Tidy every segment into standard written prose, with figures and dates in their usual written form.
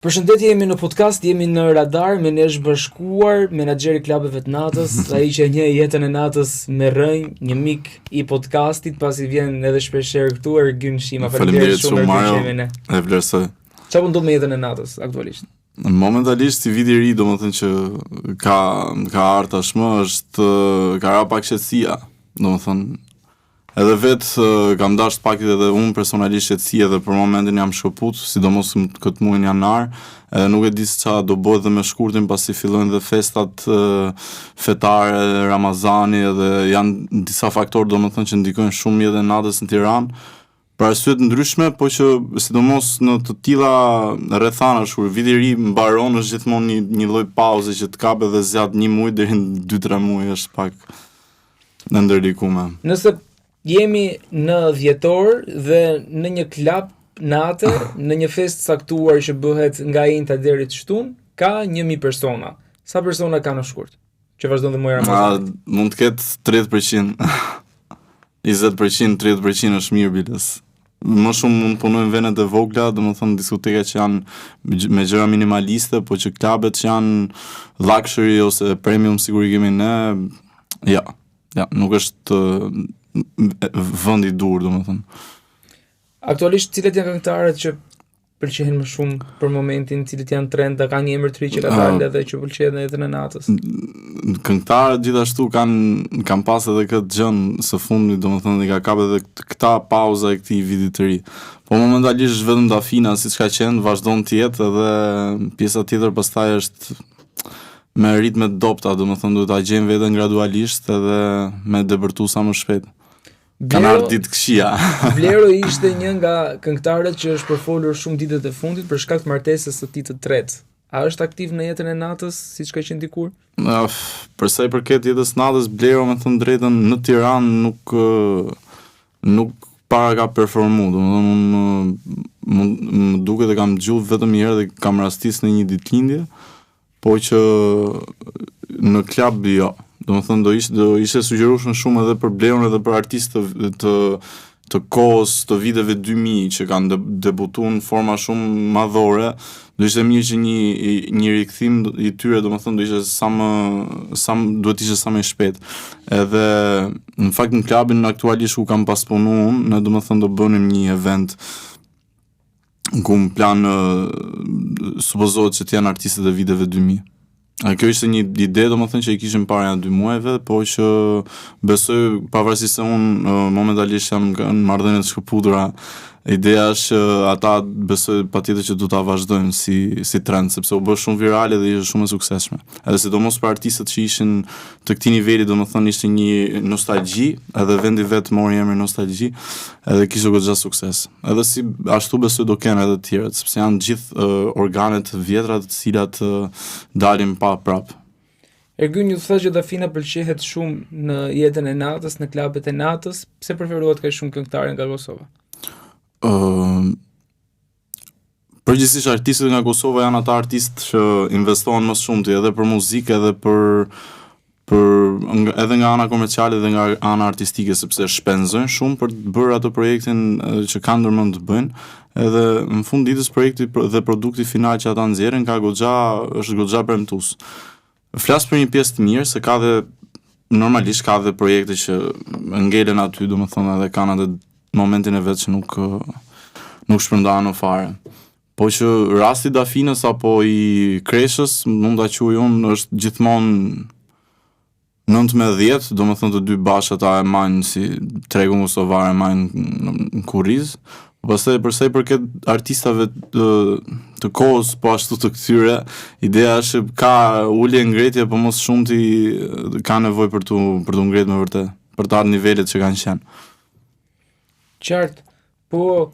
Përshëndetje, jemi në podcast, jemi në Radar, me ne është bashkuar menaxheri klubeve të natës, ai që njeh jetën e natës me rënj, një mik i podcastit, pasi vjen edhe shpeshherë këtu, Ergyn Shima. Faleminderit shumë Mario. E vlerësoj. Çfarë do me jetën e natës aktualisht? Momentalisht si viti i ri, domethënë që ka ardhur tashmë, ka ra pak qetësia, domethënë edhe vetë kam dashur pak edhe unë personalisht qetësi, edhe për momentin jam shkëput, sidomos këtë muajin janar, edhe nuk e di se çfarë do bëhet dhe me shkurtin pasi fillojnë dhe festat fetare, Ramazani, edhe janë disa faktorë domethënë që ndikojnë shumë jetën e natës në Tiranë. Për arsye të ndryshme, po që sidomos në të tilla rrethanash kur viti i ri mbaron, është gjithmonë një lloj pauze që të kap edhe zgjat një muaj deri në 2-3 muaj, është pak në ndërlikume. Nëse jemi në dhjetor dhe në një klub natë, në një festë caktuar që bëhet nga njëta deri të shtunë, ka 1000 persona. Sa persona ka në shkurt? Që vazhdon dhe muaj Ramazan? Mund të ketë 30%. 20%, 30% është mirë biles. Më shumë mund punojnë venet e vogla, domethënë diskoteka që janë me gjëra minimaliste, po që klubet që janë luxury ose premium sikur i kemi ne, ja, nuk është vend i dur, domethënë. Aktualisht cilët janë këngëtarët që pëlqejnë më shumë për momentin, cilët janë trenda, ka një emër të ri që ka dalë edhe që pëlqejnë në jetën e natës? Këngëtarët gjithashtu kanë pas edhe këtë gjën së fundmi, domethënë i ka kapë edhe këta pauza e këtij viti të ri. Po momentalisht është vetëm Dafina siç ka qenë, vazhdon të jetë, edhe pjesa tjetër pastaj është me ritme të dobta, domethënë duhet ta gjejmë veten gradualisht edhe me debërtu sa më shpejt. Kanë ardhur ditë këqija. Vlero ishte një nga këngëtarët që është përfolur shumë ditët e fundit për shkak të martesës së tij të tretë. A është aktiv në jetën e natës siç ka qenë dikur? Për sa i përket jetës natës, Vlero me thënë drejtën në Tiranë nuk para ka performu, domethënë më duket e kam dëgjuar vetëm një herë dhe kam rastis në një ditëlindje, po që në klub jo. Domethënë do ishte sugjerueshëm shumë edhe për Bleron edhe për artistë të kohës të viteve 2000 që kanë debutuar në forma shumë madhore. Do ishte mirë që një rikthim i tyre, domethënë do ishte duhet ishte sa më shpejt. Edhe në fakt në klubin aktualisht ku kam pas punuar unë, ne domethënë do bënim një event ku në plan supozohet që të janë artistët e viteve 2000. Kjo ishte një ide, domethënë që i kishim para janë 2 muajve, po që besoj pavarësisht se unë momentalisht jam në marrëdhënie të shkëputura, ideja është që ata besoj patjetër që do ta vazhdojnë si trend, sepse u bë shumë virale dhe ishte shumë e suksesshme. Edhe sidomos për artistët që ishin të këtij niveli, domethënë ishte një nostalgji, edhe vendi vet mori emrin nostalgji, edhe kishte goxha sukses. Edhe si ashtu besoj do kenë edhe të tjerët, sepse janë gjithë organe të vjetra të cilat dalin pa prap. Ergyn, ju thashë që Dafina pëlqehet shumë në jetën e natës, në klubet e natës, pse preferohet kaq shumë këngëtarë nga Kosova? Përgjithsisht artistët nga Kosova janë ata artistë që investojnë më shumë edhe për muzikë, edhe nga ana komerciale dhe nga ana artistike, sepse shpenzojnë shumë për të bërë ato projektin që kanë ndërmend të bëjnë, edhe në fund ditës projekti dhe produkti final që ata nxjerrin është goxha premtues. Flas për një pjesë të mirë, se normalisht ka dhe projekte që ngelen aty, domethënë edhe kanë atë momentin e vet që nuk shpërndahen në fare. Po që rasti Dafinës apo i Kreshës, mund ta quaj unë, është gjithmonë 19, domethënë të dy bashkë ata e marrin si tregun kosovar, e marrin në kurriz. Pastaj për sa i përket artistave të kohës po ashtu të këtyre, ideja është ka ulje ngretje, po mos shumti ka nevojë për tu ngretë me vërtet, për të ardhur nivelet që kanë qenë. Qartë, po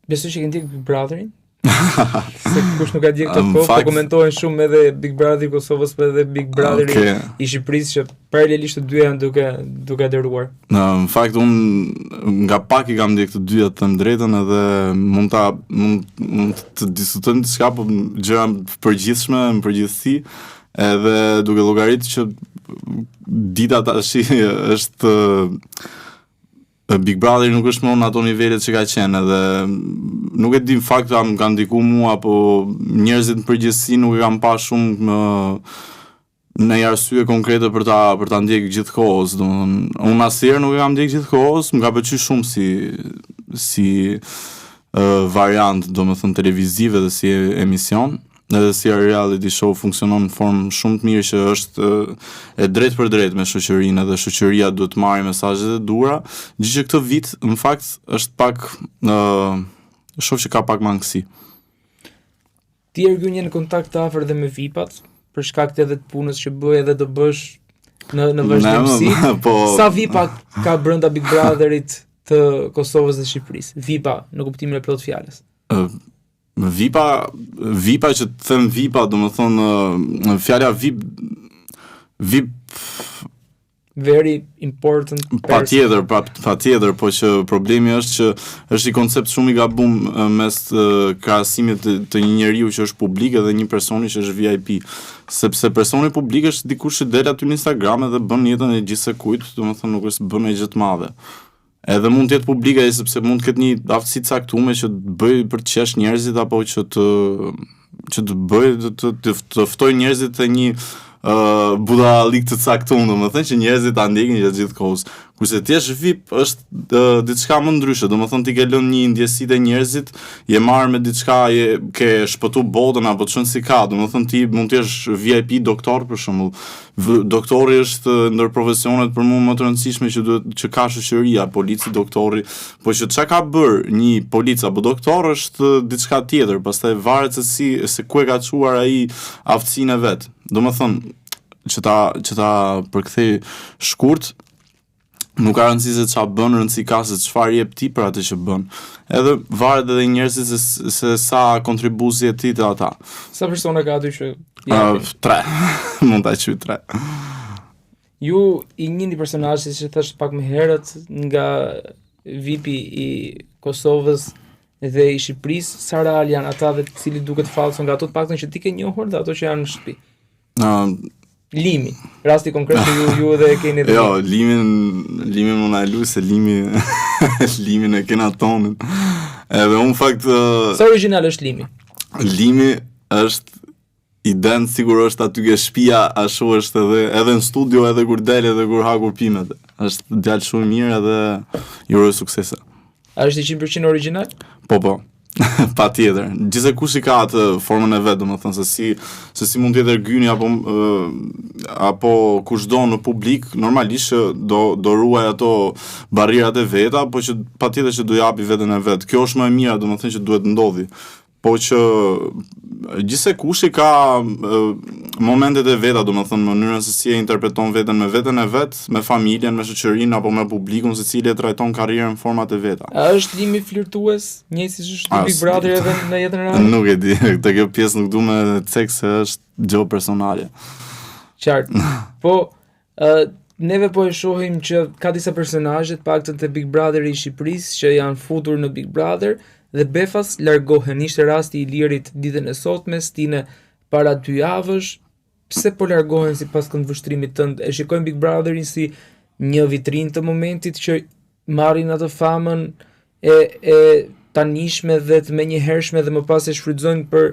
besoj që këndi Big Brotherin? Se kush nuk ka dje këtë kohë, po komentojnë shumë edhe Big Brother i Kosovës, po edhe Big Brother i Shqipërisë, që paralelisht të dyja janë duke dëruar. Në fakt unë nga pak i kam ndjek të dyja, të them drejtën, edhe mund të diskutojmë diçka, po gjëra të përgjithshme në përgjithësi, edhe duke llogaritur që dita tash është Big Brother nuk është më në ato nivelet që ka qenë, edhe nuk e di në fakt më ka ndiku mua, po njerëzit në përgjithësi nuk e kam pa shumë në arsye konkrete për ta ndjek gjithkohës. Domethënë, unë asnjëherë nuk e kam ndjek gjithkohës, më ka pëlqyer shumë si variant, domethënë televizive dhe si emision. Edhe si reality show funksionon në formë shumë të mirë që është e drejt për drejt me shoqërinë, edhe shoqëria duhet të marrë mesazhet e duhura, gjë që këtë vit në fakt është pak shoh që ka pak mangësi. Ti ergyn një në kontakt të afër dhe me VIP-at, për shkak të edhe të punës që bëj edhe do bësh në vazhdimsi. Po... Sa VIP-a ka brenda Big Brotherit të Kosovës dhe Shqipërisë? VIP-a në kuptimin e plot fjalës. VIP-a që të them VIP-a, domethënë fjala VIP very important person. Patjetër, po që problemi është që është një koncept shumë i gabum mes krahasimit të një njeriu që është publik edhe një personi që është VIP. Sepse personi publik është dikush që del aty në Instagram dhe bën jetën e gjithsekujt, domethënë nuk është bën gjë të madhe. Edhe mund të jetë publike sepse mund të ketë një aftësi të caktuar që të bëj për të qesh njerëzit apo që të bëj të ftoj njerëzit te një budallik të caktuar, domethënë që njerëzit ta ndjekin gjatë gjithë kohës. Kurse ti je VIP është diçka më ndryshe, domethënë ti ke lënë një ndjesi te njerëzit, je marrë me diçka, ke shpëtu botën apo çon si ka, domethënë ti mund të jesh VIP doktor për shembull. Doktori është ndër profesionet për mua më të rëndësishme që ka shoqëria, polici, doktori, po që çka ka bër një polic apo doktor është diçka tjetër, pastaj varet se ku e ka çuar ai aftësinë e vet. Domethënë që ta përkthej shkurt, nuk ka rëndësi se çfarë bën, rëndësi ka se çfarë jep ti për atë që bën. Edhe varet edhe njerëzit se sa kontribuzi e ti te ata. Sa persona ka aty që 3. Mund ta quaj 3. Ju i njëni personazhi që thash pak më herët nga VIP-i i Kosovës dhe i Shqipërisë, sa real janë ata dhe të cilët duket falso nga ato të paktën që ti ke njohur dhe ato që janë në shtëpi? Limi, rasti konkret që ju edhe e keni. Jo, limin më na lu se limin e kena tonin. Edhe unë fakt sa original është Limi? Limi është ident sigurisht aty ke shtëpia, ashtu është edhe në studio, edhe kur del, edhe kur ha pimet. Është djalë shumë mirë edhe ju uroj suksese. A është 100% original? Po. Patjetër. Gjithsekush i ka atë formën e vet, domethënë se si mund të jetë Ergyni apo kushdo në publik, normalisht që do ruaj ato barrierat e veta, po që patjetër që do japi veten e vet. Kjo është më e mira, domethënë që duhet ndodhi. Po që gjithsekush i ka momentet e veta, domethënë mënyrën se si e interpreton veten me veten e vet, me familjen, me shoqërinë apo me publikun, secili e trajton karrierën në format e veta. A është Limi flirtues, njëjtë siç është Big Brother edhe në jetën reale? Nuk e di, këtë kjo pjesë nuk du me cek se është gjë personale. Qartë. Po, neve po e shohim që ka disa personazhe të paktën te Big Brother i Shqipërisë që janë futur në Big Brother dhe befas largohen. Ishte rasti i Lirit ditën e sotme, Stine para 2 javësh. Pse po largohen sipas këndvështrimit tënd? E shikojnë Big Brotherin si një vitrinë të momentit që marrin atë famën e tanishme dhe të menjëhershme dhe më pas e shfrytëzojnë për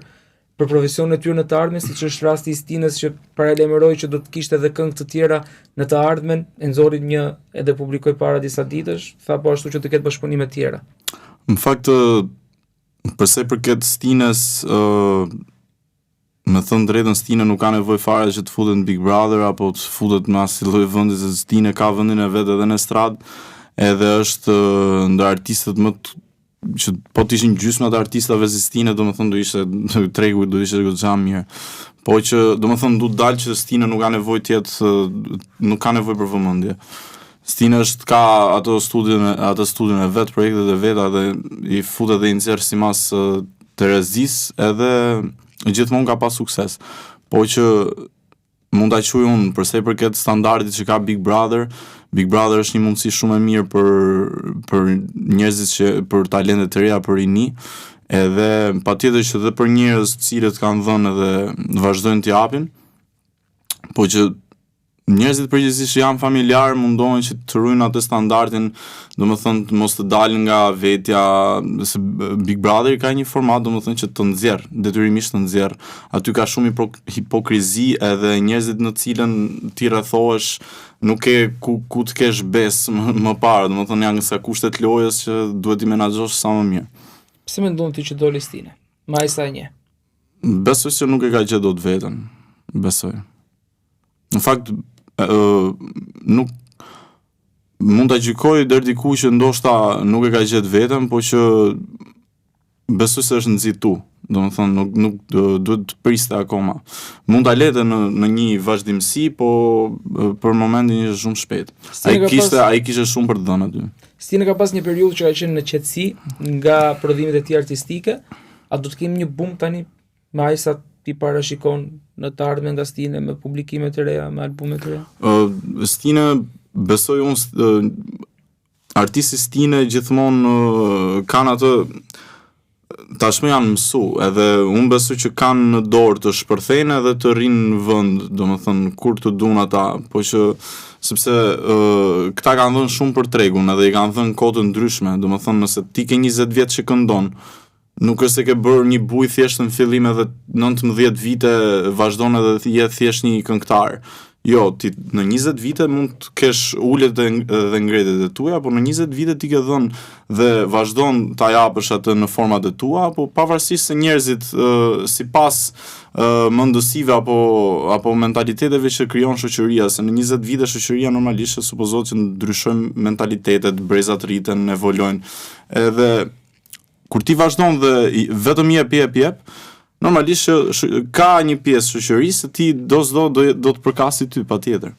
profesionet e tyre në të ardhmen, siç është rasti i Stinës që paralajmëroi që do të kishte edhe këngë të tjera në të ardhmen, e nxorri një edhe publikoi para disa ditësh, tha po ashtu që të ketë bashkëpunime të tjera. Në fakt, përse përket Stinës, me thënë drejtën, Stina nuk ka nevojë fare që të futet në Big Brother apo të futet në asnjë lloj vendi, se Stina ka vendin e vet edhe në estradë, edhe është ndër artistët më që po të ishin gjysma të artistave si Stina, domethënë do ishte tregu do ishte goxha mirë. Po që domethënë du dalë që Stina nuk ka nevojë të jetë, nuk ka nevojë për vëmendje. Stina ka ato studion e vet, projektet e veta dhe i futet dhe i nxjerr simas Terezis, edhe gjithmonë ka pas sukses. Po që mund ta quaj unë përse i përket standardit që ka Big Brother është një mundësi shumë e mirë për njerëzit që për talente të reja, për rini, edhe patjetër që edhe për njerëz të cilët kanë dhënë edhe vazhdojnë të japin, po që njerëzit përgjithsisht janë familjar, mundohen që të rrujnë atë standardin, domethënë të mos të dalin nga vetja, se Big Brother ka një format domethënë që të nxjerr, detyrimisht të nxjerr. Aty ka shumë hipokrizi edhe njerëzit në cilën ti rrethohesh nuk e ku të kesh bes më parë, domethënë janë sa kushtet lojës që duhet i menaxhosh sa më mirë. Pse mendon ti që doli Stina? Ma sa e nje. Besoj se nuk e ka gjetur dot veten. Besoj. Në fakt nuk mund ta gjykoj deri diku që ndoshta nuk e ka gjetë veten, po që besoj se është nxitu. Domethënë nuk duhet të priste akoma. Mund ta lete në një vazhdimsi, po për momentin është shumë shpejt. Ai kishte shumë për të dhënë aty. Stina ka pas një periudhë që ka qenë në qetësi nga prodhimet e tij artistike. A do të kemi një boom tani me ai sa ti parashikon në të ardhmen nga Stina me publikime të reja, me albume të reja? Stina, besoj unë, artisti Stina gjithmonë kanë atë, tashmë janë mësu, edhe unë besoj që kanë në dorë të shpërthejnë edhe të rinë në vend, domethënë kur të duan ata, po që sepse këta kanë dhënë shumë për tregun, edhe i kanë dhënë kohë të ndryshme, domethënë nëse ti ke 20 vjet që këndon, nuk është se ke bërë një buj thjesht në fillim edhe 19 vite vazhdon edhe je thjesht një këngëtar. Jo, ti në 20 vite mund të kesh ullet dhe ngretet e tua, por në 20 vite ti ke dhënë dhe vazhdon ta japësh atë në format e tua, apo pavarësisht se njerëzit sipas mendësive apo mentaliteteve që krijon shoqëria, se në 20 vite shoqëria normalisht supozohet që ndryshojnë mentalitetet, brezat rriten, evolojnë. Edhe kur ti vazhdon dhe vetëm jep, normalisht ka një pjesë shoqërisë ti do të përkasi ty patjetër.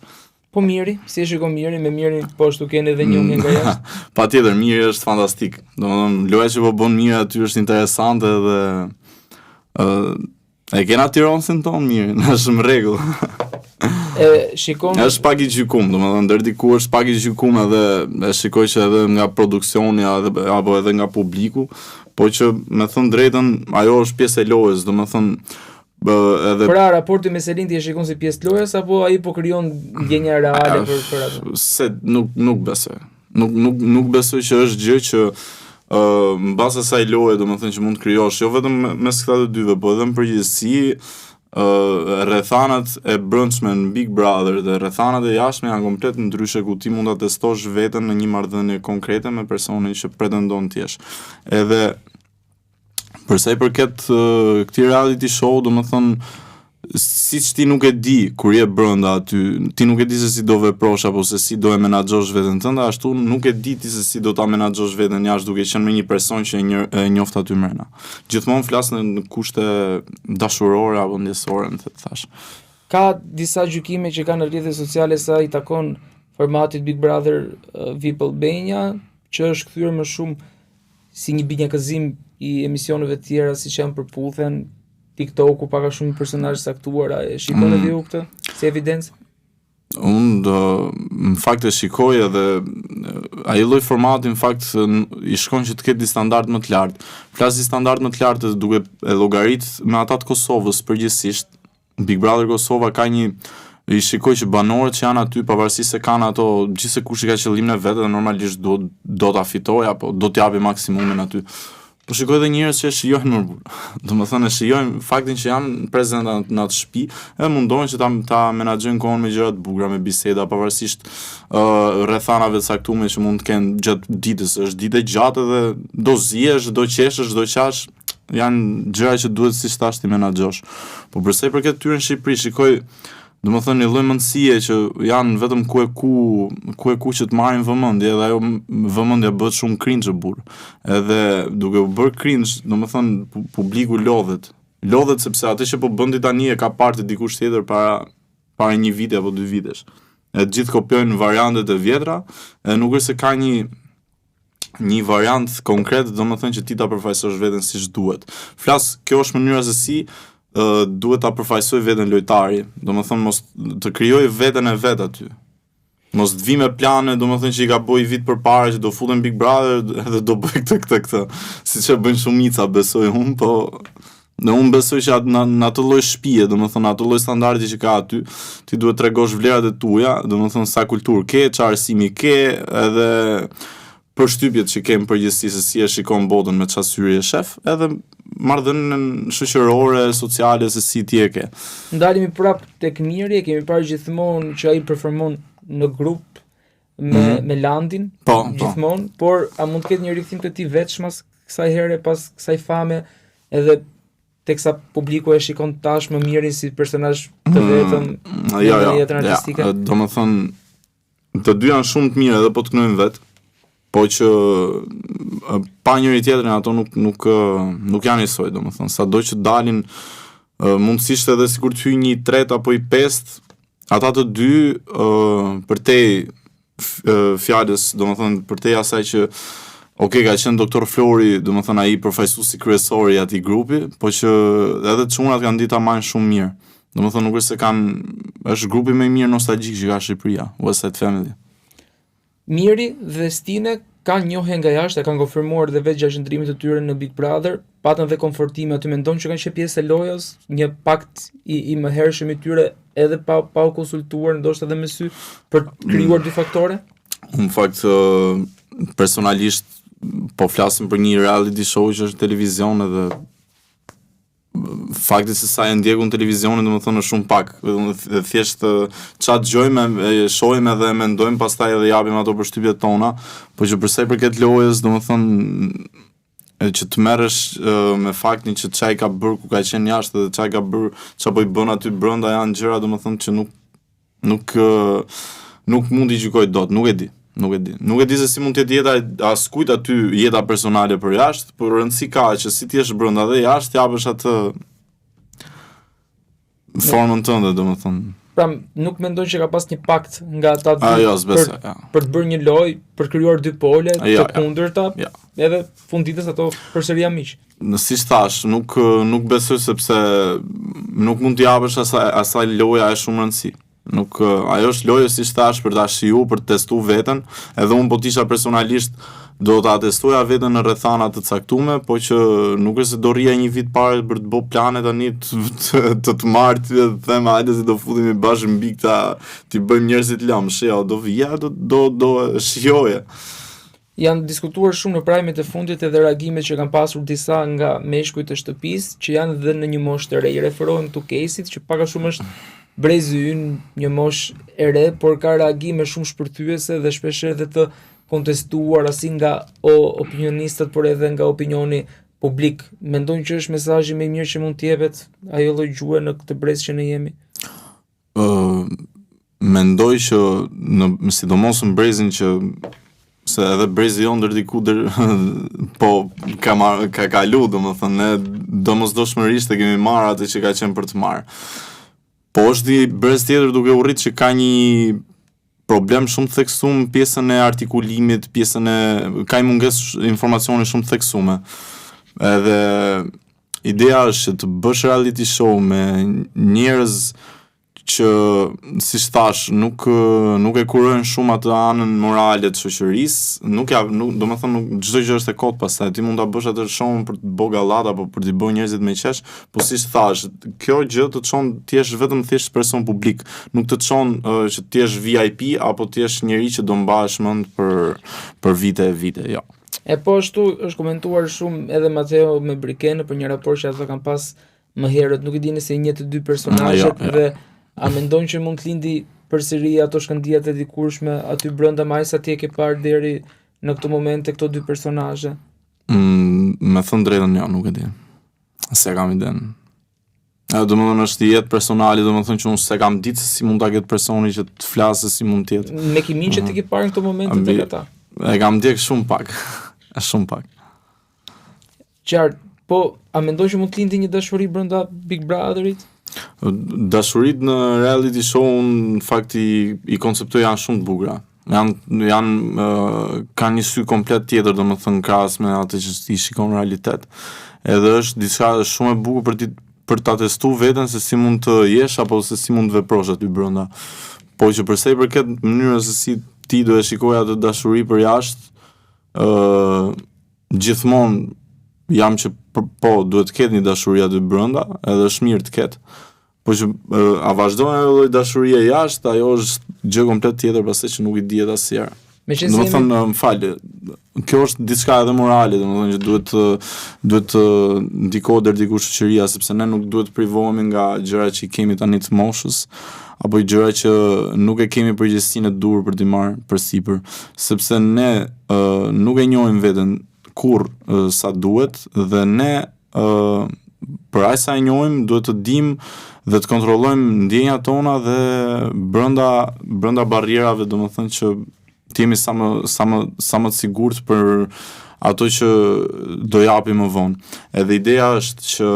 Po Miri, si e shikon Miri, me Mirin po ashtu keni edhe një nga jashtë? Patjetër, Miri është fantastik. Domethënë loja që po bën Miri aty është interesante dhe e kena Tiranën tonë Miri, është në rregull. Shikon është pak i gjykum, domethënë deri diku është pak i gjykum edhe e shikoj që edhe nga produksioni apo edhe nga publiku, po që me thënë drejtën ajo është pjesë e lojës, domethënë edhe pra raporti me Selin ti e shikon si pjesë të lojës apo ai po krijon ndjenja reale për atë? Se nuk besoj. Nuk besoj që është gjë që mbas asaj loje domethënë që mund të krijosh jo vetëm mes këta të dyve, po edhe në përgjithësi rrethanat e brendshme në Big Brother dhe rrethanat e jashtme janë komplet ndryshe, ku ti mund ta testosh veten në një marrëdhënie konkrete me personin që pretendon të jesh. Edhe për sa i përket këtij reality show, domethënë siç ti nuk e di kur je brenda aty, ti nuk e di se si do veprosh apo se si do e menaxhosh veten tënde, ashtu nuk e di ti se si do ta menaxhosh veten jashtë duke qenë me një person që e njoft aty mrena. Gjithmonë flas në kushte dashurore apo ndjesore, më thash. Ka disa gjykime që kanë në rrjetet sociale sa i takon formatit Big Brother VIP Albania, që është kthyer më shumë si një binjakëzim i emisioneve të tjera siç janë Përputhen, TikToku, paka shumë personazhe saktuara. E shikon edhe ju këtë si evidencë? Unë në fakt e shikoj edhe ai lloj formati në fakt i shkon që të ketë një standard më të lartë. Flas një standard më të lartë duke e llogarit me ata të Kosovës përgjithsisht. Big Brother Kosova ka një i shikoj që banorët që janë aty pavarësisht se kanë ato gjithsesi kush i ka qëllimin e vet dhe normalisht do ta fitojë apo do të japë maksimumin aty. Po shikoj edhe njerëz që e shijojnë më burr. Domethënë e shijojnë faktin që janë prezente në atë shtëpi e mundohen që ta menaxhojnë kohën me gjëra të bukura, me biseda, pavarësisht rrethanave të caktuara që mund të kenë gjatë ditës. Është ditë e gjatë dhe do zihesh, do qeshësh, do qash, janë gjëra që duhet si thash ti menaxhosh. Po përsa i përket tyre në Shqipëri, shikoj domethënë një lloj mendësie që janë vetëm ku e ku që të marrin vëmendje, dhe ajo vëmendja bëhet shumë cringe burr. Edhe duke u bërë cringe, domethënë publiku lodhet sepse atë që po bën ti tani e ka parë dikush tjetër para një viti apo 2 vitesh. E gjithë kopjojnë variantet e vjetra, e nuk është se ka një variant konkret, domethënë që ti ta përfaqësosh veten siç duhet. Flas, kjo është mënyra se si duhet ta përfaqësoj veten lojtari, domethënë mos të krijoj veten e vet aty. Mos të vi me plane, domethënë që i ka bëj vit përpara që do futen Big Brother edhe do bëj këtë. Siç e bëjnë shumica, besoj unë, po Dhe unë besoj që në atë lloj shtëpie, domethënë atë lloj standardi që ka aty, ti duhet tregosh vlerat e tua, domethënë sa kulturë ke, çfarë arsimi ke, edhe përshtypjet që kem përgjithësi se si e shikon botën me çfarë syri e shef, edhe marrëdhënien shoqërore, sociale se si ti e ke. Ndalemi prap tek Miri, kemi parë gjithmonë që ai performon në grup me Landin, gjithmonë, por a mund të ketë një rikthim të tij veçmas kësaj here pas kësaj fame, edhe teksa publiku e shikon tashmë Mirin si personazh të vetëm në jetën artistike? Domethënë të dy janë shumë të mirë edhe po të kënojnë vetë, po që pa njëri tjetrin ato nuk janë njësoj, domethënë sado që dalin mundësisht edhe sikur të hyj një tret apo i pest, ata të dy përtej fjalës, domethënë përtej asaj që ka qenë doktor Flori, domethënë ai përfaqësuesi kryesor i atij grupi, po që edhe çunat kanë ditë ta marrin shumë mirë. Domethënë nuk është se është grupi më i mirë nostalgjik që ka Shqipëria, West Side Family. Miri dhe Stine kanë njohje nga jashtë, e kanë konfirmuar dhe vetë gjatë qëndrimit të tyre në Big Brother, patën dhe konfortime aty, mendon që kanë qenë pjesë e lojës, një pakt i mëhershëm i tyre edhe pa u konsultuar ndoshta edhe me sy për krijuar dy faktore? Në fakt personalisht po flasim për një reality show që është televizion edhe fakti se sa e ndjeku në televizionin domethënë është shumë pak, thjesht çfarë dëgjojmë, e shohim edhe e mendojmë, pastaj edhe japim ato përshtypjet tona, po që për sa i përket lojës, domethënë që të merresh me faktin që çai ka bërë ku ka qenë jashtë dhe çai ka bërë, çapo i bën aty brenda janë gjëra domethënë që nuk mund i gjykoj dot, nuk e di. Nuk e di se si mund të jetë jeta askujt aty, jeta personale për jashtë, por rëndësi ka që si ti je brenda dhe jashtë japësh atë formën tënde, domethënë. Pra, nuk mendoj që ka pas një pakt nga ata dy për të bërë një lojë, për krijuar dy pole të kundërta, edhe funditës ato përsëri janë miq. Si thash, nuk besoj sepse nuk mund të japësh asaj loja e shumë rëndësi. Ajo është lojë si thash për ta shiju, për të testu veten, edhe unë po tisha personalisht do ta testoja veten në rrethana të caktuara, po që nuk është se do rrija një vit parë për të bërë plane tani të marr ti dhe të them hajde se do futemi bashkë mbi këta, ti bëjmë njerëzit lëmsh, do vija, do shijoje. Janë diskutuar shumë në prajmet e fundit edhe reagimet që kanë pasur disa nga meshkujt e shtëpisë që janë dhe në një moshë të re. I referohen këtu caseit që pak a shumë është brezi ynë, një moshë e re, por ka reagime shumë shpërthyese dhe shpeshherë edhe të kontestuar asi nga opinionistët, por edhe nga opinioni publik. Mendon që është mesazhi më i mirë që mund të jepet ajo lloj gjuhë në këtë brez që ne jemi? Mendoj që sidomos në brezin që se edhe brezi jon diku po ka kalu, domethënë ne domosdoshmërisht e kemi marrë atë që ka qenë për të marrë. Po është një brez tjetër duke u rritë që ka një problem shumë të theksuar në pjesën e artikulimit, ka një mungesë informacioni shumë të theksuar. Edhe ideja është që të bësh reality show me njerëz që si thash nuk e kurojnë shumë atë anën morale të shoqërisë, domethënë çdo gjë është e kot pastaj ti mund ta bësh atë show për të bë gallat apo për të bërë njerëzit me qesh, po si thash, kjo gjë të çon ti je vetëm thjesht person publik, nuk të çon që ti je VIP apo ti je njëri që do mbahesh mend për vite e vite, jo. E po ashtu është komentuar shumë edhe Mateo me Brikenë për një raport që ata kanë pas më herët, nuk e dini se një të dy personazhet dhe a mendon që mund të lindi përsëri ato shkëndijat e dikurshme aty brenda më sa ti e ke parë deri në këtë moment këto dy personazhe? Me thënë drejtën, jo, nuk e di. Se kam idenë. Domethënë është jetë personale, domethënë që unë se kam ditë se si mund ta ketë personi që të flasë, si mund të jetë. Me kimin që ti ke parë në këtë moment tek ata? E kam ndjek shumë pak. Shumë pak. Qartë, po a mendon që mund të lindi një dashuri brenda Big Brotherit? Dashurit në reality show në fakt i konceptoj janë shumë të bukura. Kanë një sy komplet tjetër, domethënë krahas me atë që ti shikon në realitet. Edhe është diçka shumë e bukur për ta testuar veten se si mund të jesh apo se si mund të veprosh aty brenda. Po që për sa i përket mënyrës se si ti do e shikoj atë dashuri për jashtë, gjithmonë jam që po duhet të ketë një dashuri aty brenda, edhe është mirë të ketë. Po që a vazhdon ajo lloj dashurie jashtë, ajo është gjë komplet tjetër pastaj që nuk i dihet asnjëherë. Domethënë, më fal, kjo është diçka edhe morale, domethënë që duhet të ndikohet deri diku shoqëria, sepse ne nuk duhet të privohemi nga gjërat që i kemi tani të moshës, apo gjëra që nuk e kemi përgjegjësinë e dur për t'i marrë përsipër, sepse ne nuk e njohim veten kurrë sa duhet dhe ne për aq sa e njohim duhet të dimë dhe të kontrollojmë ndjenjat tona dhe brenda barrierave, domethënë që të jemi sa më të sigurt për ato që do japim më vonë. Edhe ideja është që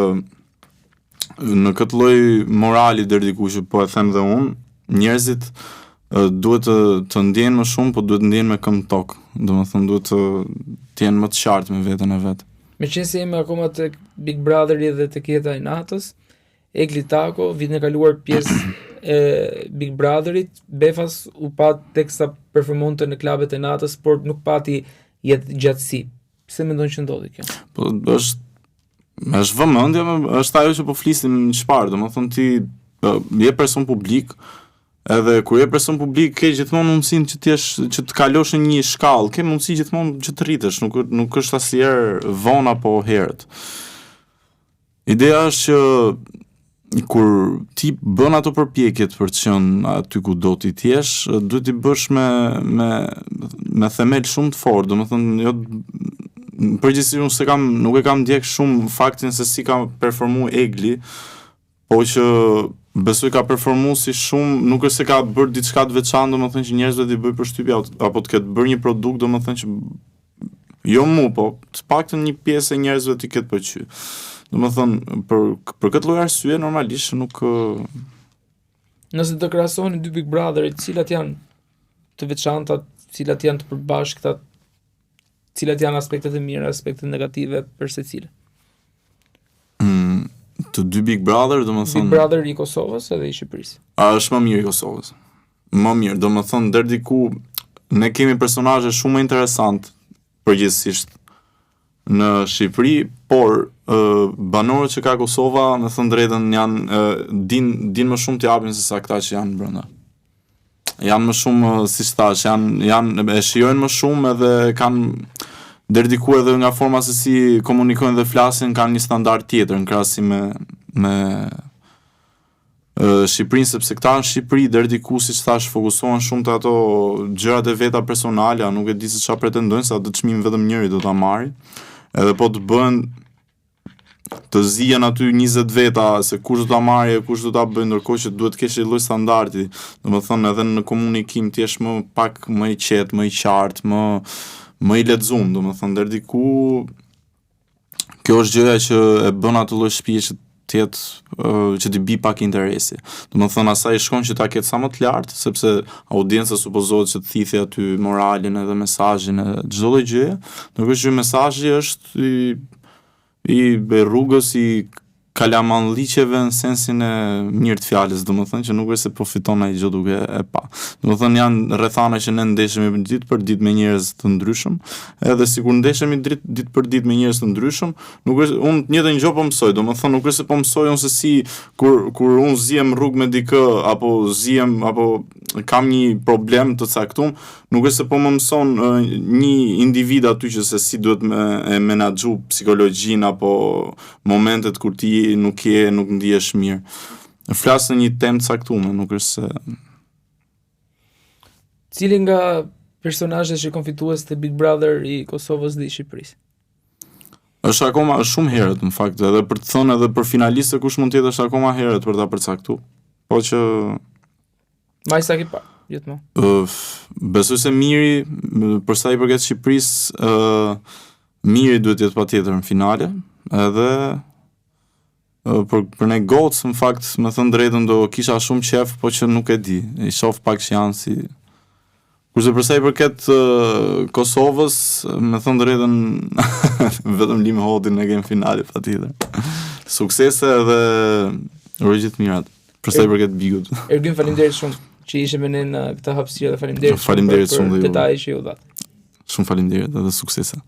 në këtë lloj morali deri diku që po e them dhe unë, njerëzit duhet të ndjejnë më shumë, po duhet të ndjejnë me këmbë tokë. Domethënë duhet të jenë më të qartë me veten e vet. Meqense jemi akoma tek Big Brotheri dhe tek jeta e natës, Egli Tako, vitin e kaluar pjesë e Big Brotherit, Befas u pat teksa performonte në klubet e natës, por nuk pati jetë gjatësi. Pse mendon që ndodhi kjo? Po është vëmendje, është ajo që po flisim në çfarë, domethënë ti je person publik, edhe kur je person publik ke gjithmonë mundësinë që të kalosh në një shkallë, ke mundësi gjithmonë që të rritesh, nuk është asnjëherë vonë apo herët. Ideja është që kur ti bën ato përpjekjet për të qenë aty ku do ti jesh, duhet t'i bësh me themel shumë të fortë, domethënë jo përgjithësisht unë nuk e kam ndjek shumë faktin se si ka performuar Egli, po që besoj ka performuar si shumë, nuk është se ka bërë diçka të veçantë, domethënë që njerëzve t'i bëj përshtypje apo të ketë bërë një produkt, domethënë që jo mu, po të paktën një pjesë e njerëzve t'i ketë pëlqyer. Domethënë për këtë lloj arsye normalisht nuk Nëse të krahasoni dy Big Brotherit, cilat janë të veçanta, cilat janë të përbashkëta, cilat janë aspektet e mira, aspektet negative për secilin? Të dy Big Brother, domethënë Big Brother i Kosovës edhe i Shqipërisë. Është më mirë i Kosovës. Më mirë, domethënë deri diku ne kemi personazhe shumë interesant përgjithsisht në Shqipëri, por banorët që ka Kosova, me thënë drejtën, janë din më shumë t'japin se sa këta që janë brenda. Janë më shumë, siç thash, janë e shijojnë më shumë edhe kanë deri diku edhe nga forma se si komunikojnë dhe flasin, kanë një standard tjetër në krahasim me Shqipërinë, sepse këta në Shqipëri deri diku, siç thash, fokusohen shumë te ato gjërat e veta personale, nuk e di se çfarë pretendojnë, sa të çmim vetëm njëri do ta marrë. Edhe po të bën të zihen aty 20 veta se kush do ta marrë, kush do ta bëjë, ndërkohë që duhet të kesh një lloj standardi. Domethënë edhe në komunikim ti je pak më i qetë, më i qartë, më i lexuar, domethënë deri diku kjo është gjëja që e bën atë lloj shtëpie që të jetë që t'i bi pak interesi. Domethënë asaj shkon që ta ketë sa më të lartë, sepse audienca supozohet që të thithë aty moralin edhe mesazhin e çdo lloj gjëje, ndërkohë që mesazhi është i rrugës, i kalamanliqeve në sensin e mirë të fjalës, domethënë që nuk është se përfiton ai gjë duke e pa. Domethënë janë rrethana që ne ndeshemi ditë për ditë me njerëz të ndryshëm, edhe sikur ndeshemi ditë për ditë me njerëz të ndryshëm, nuk është unë të njëjtën gjë po mësoj, domethënë nuk është se po mësoj unë se si kur unë zihem rrugë me dikë apo kam një problem të caktuar, nuk është se po më mëson një individ aty që se si duhet me menaxhu psikologjinë apo momentet kur ti nuk ndihesh mirë. Flas në një temë të caktuar, nuk është se Cili nga personazhet që kanë fitues të Big Brother i Kosovës dhe i Shqipërisë? Është akoma shumë herët në fakt, edhe për të thënë edhe për finalistë kush mund të jetë është akoma herët për ta përcaktuar. Po që Maj sa ke pa, gjithmonë. Besoj se Miri, për sa i përket Shqipërisë, Miri duhet të jetë patjetër në finale, edhe për ne gocë, në fakt, me thënë drejtën, do kisha shumë qef, po që nuk e di. I shoh pak që janë si kurse për sa i përket Kosovës, me thënë drejtën, vetëm Lime Hodin e kem finale patjetër. Suksese edhe urojë mirat. Për sa i përket Bigut. Ergyn, faleminderit shumë që ishe me ne në këtë hapësirë dhe faleminderit shumë për detajet që ju dha. Shumë faleminderit edhe suksese.